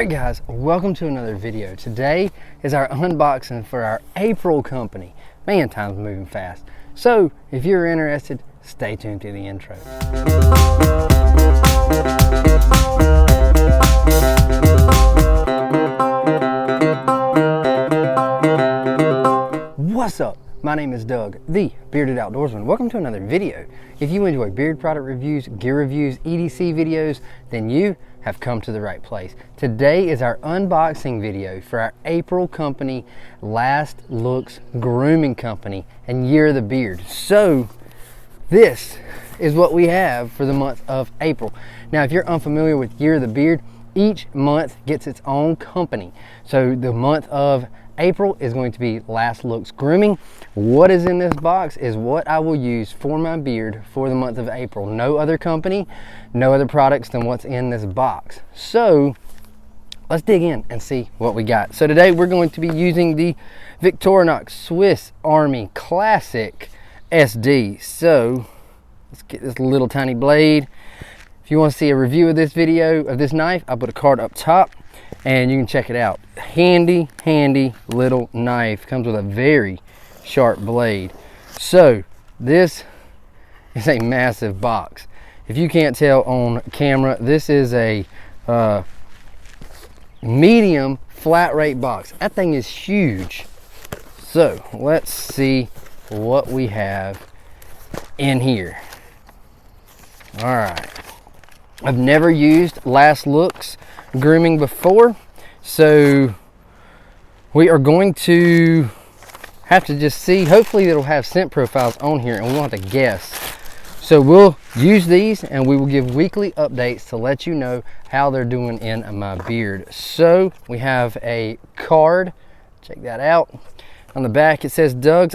Alright guys, welcome to another video. Today is our unboxing for our April company. Man, time's moving fast. So, if you're interested, stay tuned to the intro. What's up? My name is Doug, the Bearded Outdoorsman. Welcome to another video. If you enjoy beard product reviews, gear reviews, EDC videos, then you have come to the right place. Today is our unboxing video for our April company, Last Looks Grooming Company, and Year of the Beard. So, this is what we have for the month of April. Now, if you're unfamiliar with Year of the Beard, each month gets its own company. So the month of April is going to be Last Looks Grooming. What is in this box is what I will use for my beard for the month of April. No other company, no other products than what's in this box. So let's dig in and see what we got. So today we're going to be using the Victorinox Swiss Army Classic SD. So let's get this little tiny blade. If you want to see a review of this video, of this knife, I'll put a card up top and you can check it out. Handy little knife. Comes with a very sharp blade. So this is a massive box. If you can't tell on camera, this is a medium flat rate box. That thing is huge. So let's see what we have in here. All right. I've never used Last Looks Grooming before, so we are going to have to just see. Hopefully it'll have scent profiles on here and we won't have to guess. So we'll use these and we will give weekly updates to let you know how they're doing in my beard. So we have a card, check that out. On the back it says, Doug,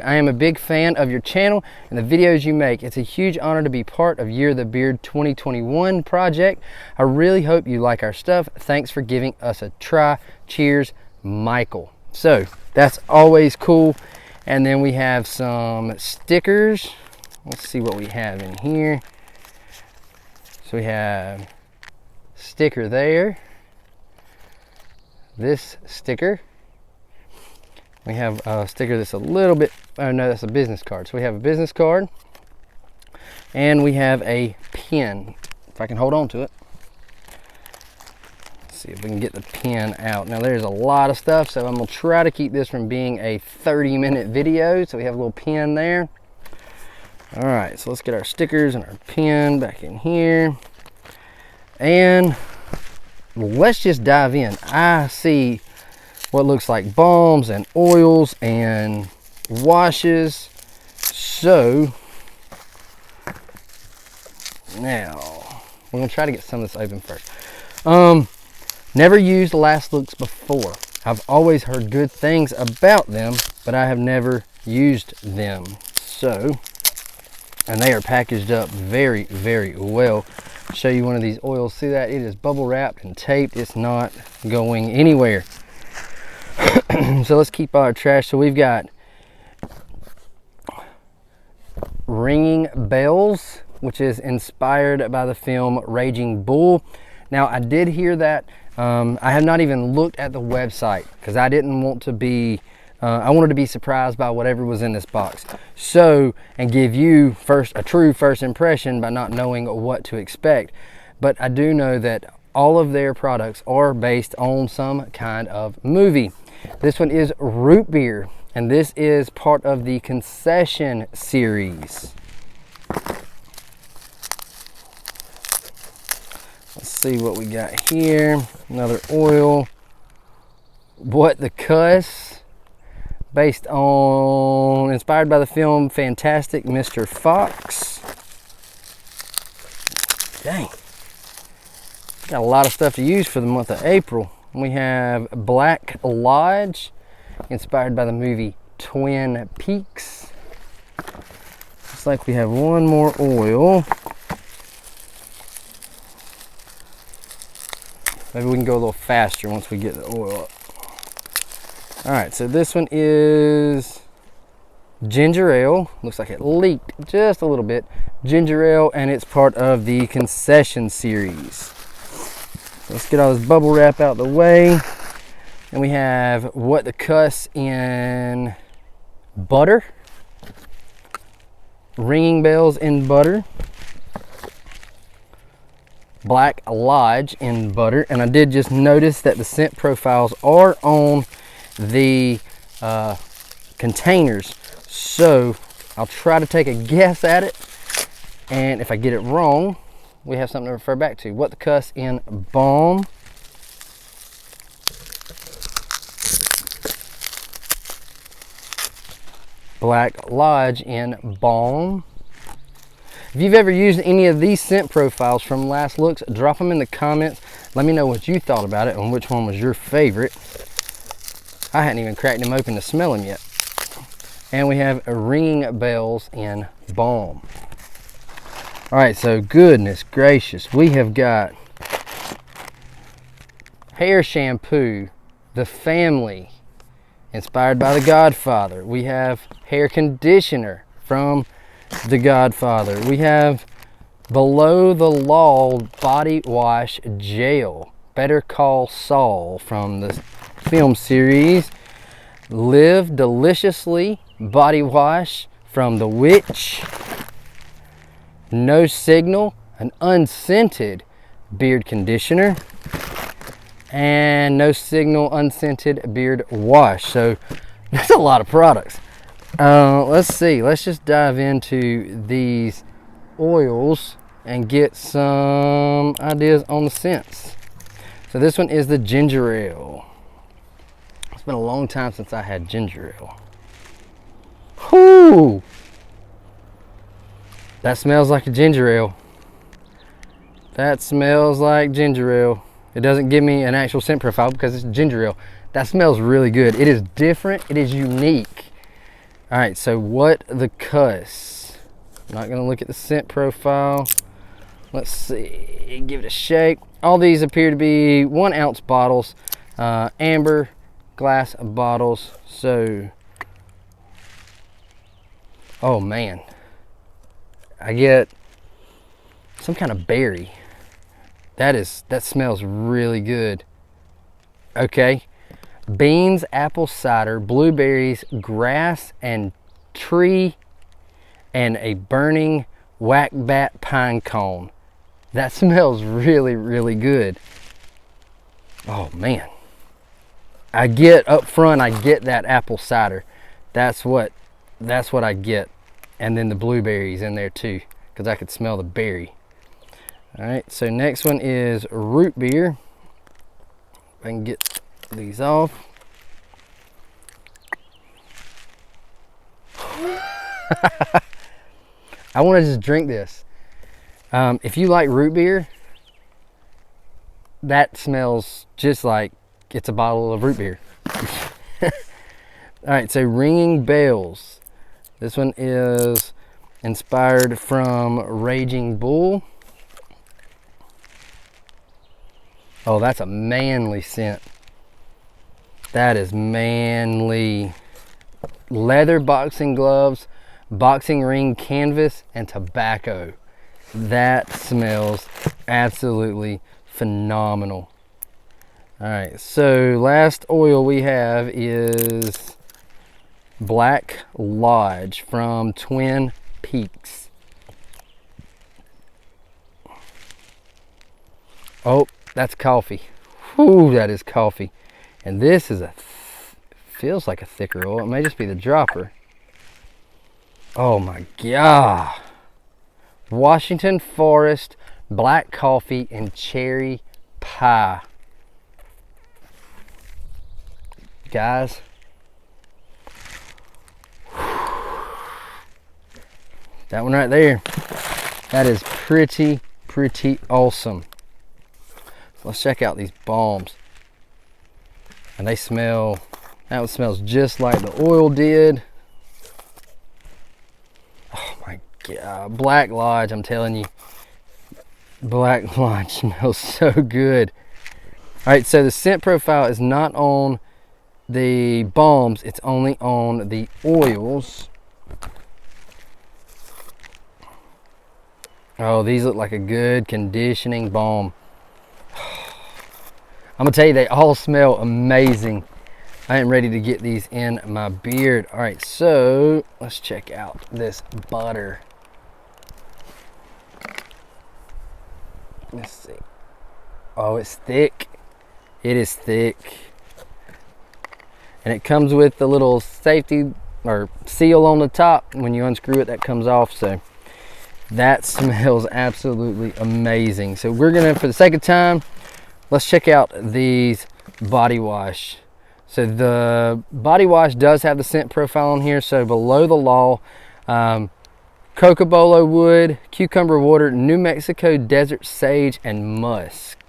I am a big fan of your channel and the videos you make. It's a huge honor to be part of Year of the Beard 2021 project. I really hope you like our stuff. Thanks for giving us a try. Cheers, Michael. So that's always cool. And then we have some stickers. Let's see what we have in here. So we have sticker there. This sticker. We have a sticker that's a little bit, oh no, that's a business card. So we have a business card and we have a pen. If I can hold on to it. Let's see if we can get the pen out. Now there's a lot of stuff, so I'm gonna try to keep this from being a 30-minute video. So we have a little pen there. All right, so let's get our stickers and our pen back in here. And let's just dive in. I see what looks like balms and oils and washes. So now we're gonna try to get some of this open first. Never used Last Looks before. I've always heard good things about them, but I have never used them. So, and they are packaged up very well. I'll show you one of these oils. See that? It is bubble wrapped and taped. It's not going anywhere. So let's keep all our trash. So we've got Ringing Bells, which is inspired by the film Raging Bull. Now I did hear that. I have not even looked at the website because I didn't want to be, I wanted to be surprised by whatever was in this box. So, and give you a true first impression by not knowing what to expect. But I do know that all of their products are based on some kind of movie. This one is root beer, and this is part of the concession series. Let's see what we got here. Another oil. What the Cuss, inspired by the film Fantastic Mr. Fox. Dang. Got a lot of stuff to use for the month of April. We have Black Lodge, inspired by the movie Twin Peaks. Looks like we have one more oil. Maybe we can go a little faster once we get the oil up. All right, so this one is ginger ale. Looks like it leaked just a little bit. Ginger ale, and it's part of the concession series. Let's get all this bubble wrap out the way. And we have What the Cuss in butter. Ringing Bells in butter. Black Lodge in butter. And I did just notice that the scent profiles are on the containers. So I'll try to take a guess at it. And if I get it wrong, we have something to refer back to. What the Cuss in balm. Black Lodge in balm. If you've ever used any of these scent profiles from Last Looks, drop them in the comments. Let me know what you thought about it and which one was your favorite. I hadn't even cracked them open to smell them yet. And we have Ringing Bells in balm. All right, so goodness gracious, we have got hair shampoo, The Family, inspired by The Godfather. We have hair conditioner from The Godfather. We have Below the Law body wash gel, Better Call Saul from the film series. Live Deliciously body wash from The Witch. No Signal, an unscented beard conditioner. And No Signal unscented beard wash. So that's a lot of products. Let's see, let's just dive into these oils and get some ideas on the scents. So this one is the ginger ale. It's been a long time since I had ginger ale. Whoo! That smells like a ginger ale. That smells like ginger ale. It doesn't give me an actual scent profile because it's ginger ale. That smells really good. It is different, it is unique. All right, so What the Cuss. I'm not gonna look at the scent profile. Let's see, give it a shake. All these appear to be 1 ounce bottles, amber glass bottles. So, oh man, I get some kind of berry. That smells really good. Okay. Beans, apple cider, blueberries, grass and tree, and a burning whack-bat pine cone. That smells really, really good. Oh man. I get up front, I get that apple cider. That's what I get. And then the blueberries in there too, because I could smell the berry. All right, so next one is root beer. If I can get these off. I want to just drink this. If you like root beer, that smells just like it's a bottle of root beer. All right, so Ringing Bells. This one is inspired from Raging Bull. Oh, that's a manly scent. That is manly. Leather boxing gloves, boxing ring canvas, and tobacco. That smells absolutely phenomenal. All right, so last oil we have is Black Lodge from Twin Peaks. Oh, that's coffee. Whew, that is coffee. And this is feels like a thicker oil. It may just be the dropper. Oh my God. Washington Forest, black coffee, and cherry pie. Guys. That one right there. That is pretty awesome. Let's check out these balms. And they smell, that one smells just like the oil did. Oh my God, Black Lodge, I'm telling you. Black Lodge smells so good. All right, so the scent profile is not on the balms, it's only on the oils. Oh, these look like a good conditioning balm. I'm gonna tell you, they all smell amazing. I am ready to get these in my beard. All right, so let's check out this butter. Let's see. Oh, it's thick. It is thick. And it comes with the little safety or seal on the top. When you unscrew it, that comes off. So that smells absolutely amazing. So we're gonna, for the sake of time, let's check out these body wash. So the body wash does have the scent profile on here. So below the law, cocobolo wood, cucumber water, New Mexico desert sage, and musk.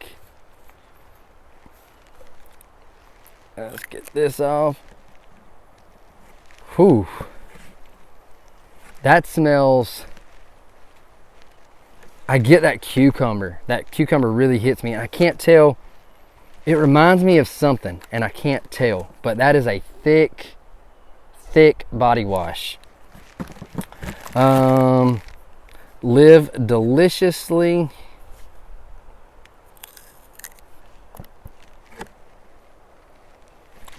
Let's get this off. Whew. That smells, I get that cucumber. That cucumber really hits me. I can't tell. It reminds me of something, and I can't tell. But that is a thick, thick body wash. Live deliciously.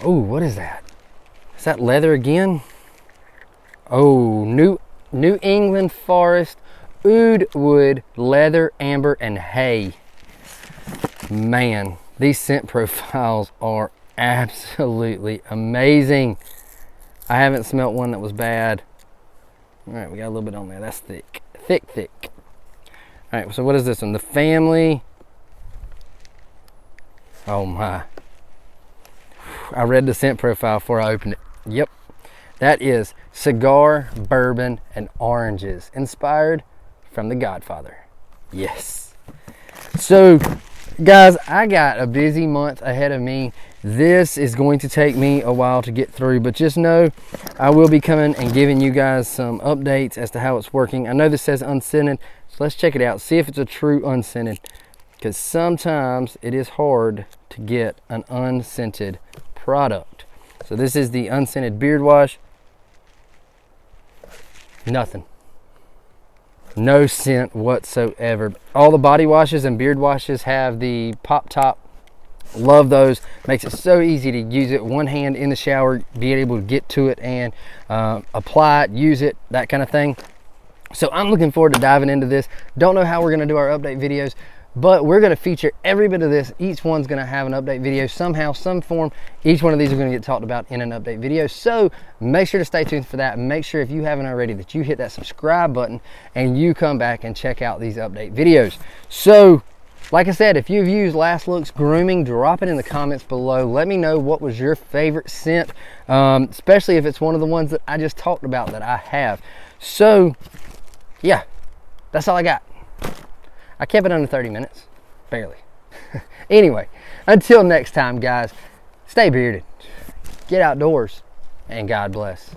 Oh, what is that? Is that leather again? Oh, New England forest, oud wood, leather, amber, and hay. Man, these scent profiles are absolutely amazing. I haven't smelt one that was bad. All right, we got a little bit on there. That's thick, thick, thick. All right, so what is this one? The family. Oh my. I read the scent profile before I opened it. Yep, that is cigar, bourbon, and oranges, inspired from The Godfather. Yes. So guys, I got a busy month ahead of me. This is going to take me a while to get through, but just know I will be coming and giving you guys some updates as to how it's working. I know this says unscented, so let's check it out, see if it's a true unscented, because sometimes it is hard to get an unscented product. So this is the unscented beard wash. Nothing. No scent whatsoever. All the body washes and beard washes have the pop top. Love those. Makes it so easy to use it. One hand in the shower, be able to get to it and apply it, use it, that kind of thing. So I'm looking forward to diving into this. Don't know how we're going to do our update videos, but we're going to feature every bit of this. Each one's going to have an update video somehow, some form. Each one of these are going to get talked about in an update video. So make sure to stay tuned for that. Make sure, if you haven't already, that you hit that subscribe button and you come back and check out these update videos. So like I said, if you've used Last Look's grooming, drop it in the comments below. Let me know what was your favorite scent, especially if it's one of the ones that I just talked about that I have. So yeah, that's all I got. I kept it under 30 minutes, barely. Anyway, until next time, guys, stay bearded, get outdoors, and God bless.